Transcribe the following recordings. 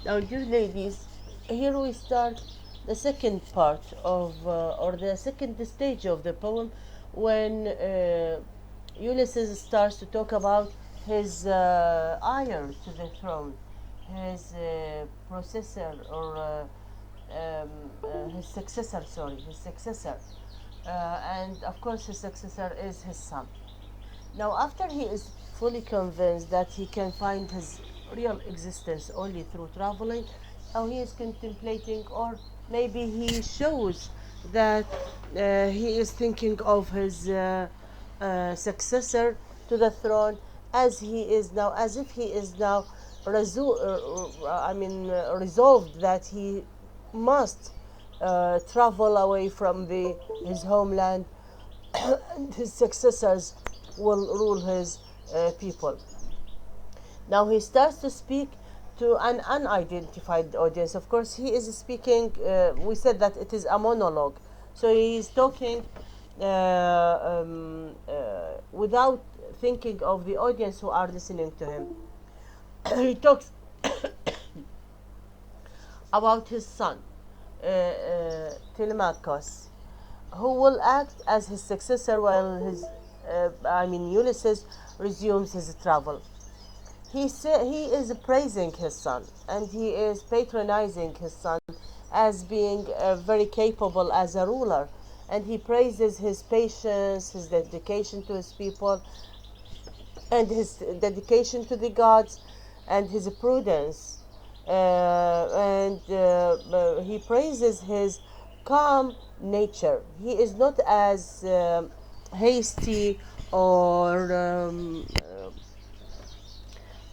Now, dear ladies, here we start the second part of, or the second stage of the poem, when Ulysses starts to talk about his heir to the throne, his processor, or his successor, sorry, his successor. And of course, his successor is his son. Now, after he is fully convinced that he can find his real existence only through traveling, now he is contemplating, or maybe he shows that he is thinking of his successor to the throne, as he is now, as if he is now resolved that he must travel away from his homeland, and his successors will rule his people. Now he starts to speak to an unidentified audience. Of course, he is speaking, we said that it is a monologue. So he is talking without thinking of the audience who are listening to him. He talks about his son, Telemachus, who will act as his successor while Ulysses resumes his travel. He is praising his son, and he is patronizing his son as being very capable as a ruler, and he praises his patience, his dedication to his people, and his dedication to the gods, and his prudence, and he praises his calm nature. He is not as hasty or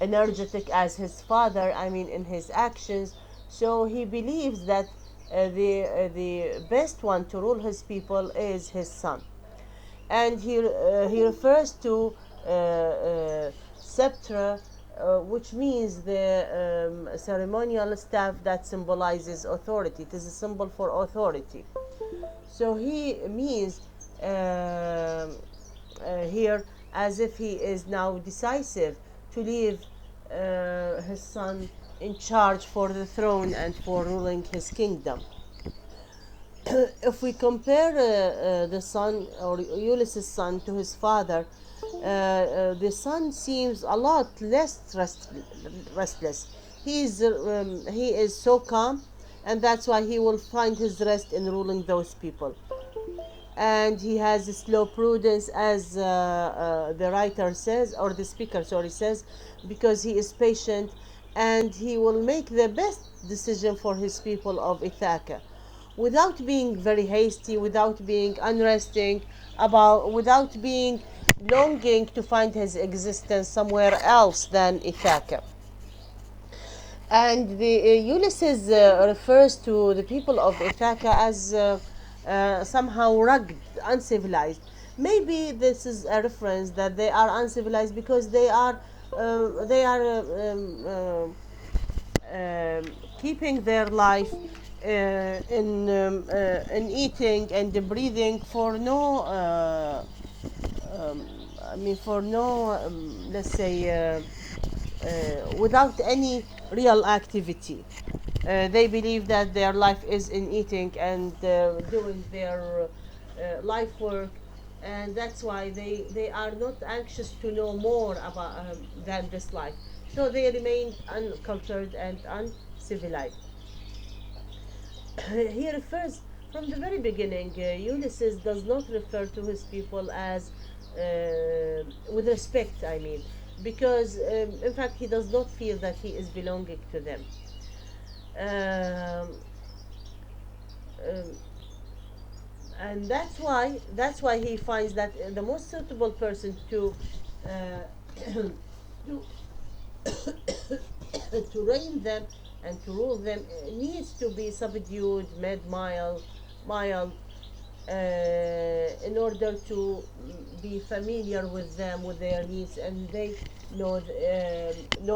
energetic as his father, in his actions. So he believes that the best one to rule his people is his son. And he refers to scepter, which means the ceremonial staff that symbolizes authority. It is a symbol for authority. So he means here as if he is now decisive to leave his son in charge for the throne and for ruling his kingdom. If we compare the son, or Ulysses' son, to his father, the son seems a lot less restless. He is so calm, and that's why he will find his rest in ruling those people. And he has a slow prudence, as the writer says, or the speaker, sorry, says, because he is patient, and he will make the best decision for his people of Ithaca, without being very hasty, without being unresting, without being longing to find his existence somewhere else than Ithaca. And the Ulysses refers to the people of Ithaca as somehow rugged, uncivilized. Maybe this is a reference that they are uncivilized because they are keeping their life in eating and breathing for no let's say without any real activity. They believe that their life is in eating and doing their life work, and that's why they are not anxious to know more about than this life. So they remain uncultured and uncivilized. He refers from the very beginning. Ulysses does not refer to his people as with respect. Because in fact he does not feel that he is belonging to them. Um, um, and that's why he finds that the most suitable person to to to reign them and to rule them needs to be subdued, made mild, in order to be familiar with them, with their needs, and they know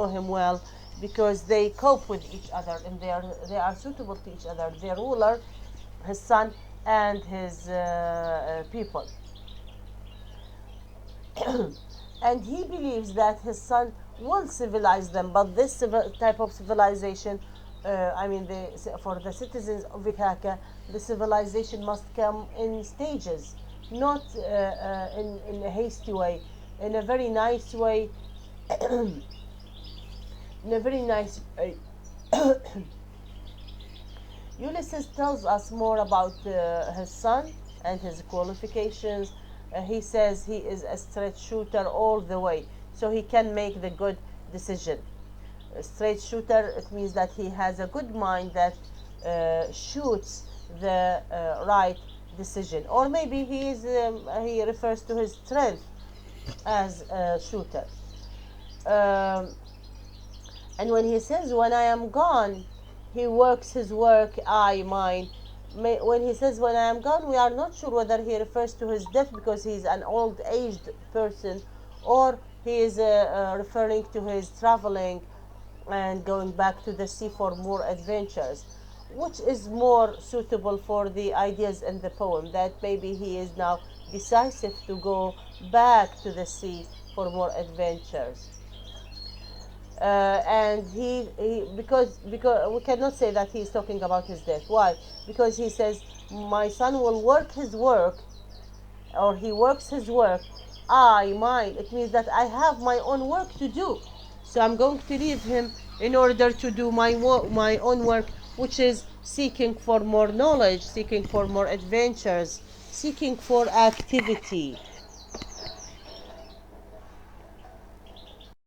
him well, because they cope with each other and they are suitable to each other. The ruler, his son, and his people. And he believes that his son will civilize them, but this type of civilization for the citizens of Ithaca, the civilization must come in stages, not in a hasty way, in a very nice way, in a very nice way. Ulysses tells us more about his son and his qualifications. He says he is a straight shooter all the way, so he can make the good decision. A straight shooter, it means that he has a good mind that shoots the right decision. Or maybe he refers to his strength as a shooter. Um, and when he says, "When I am gone," he works his work, I mine. When he says, "When I am gone," we are not sure whether he refers to his death because he is an old aged person, or he is referring to his traveling and going back to the sea for more adventures. Which is more suitable for the ideas in the poem? That maybe he is now decisive to go back to the sea for more adventures. And because we cannot say that he is talking about his death. Why? Because he says, "My son will work his work," or he works his work, I mine. It means that I have my own work to do, so I'm going to leave him in order to do my own work, which is seeking for more knowledge, seeking for more adventures, seeking for activity.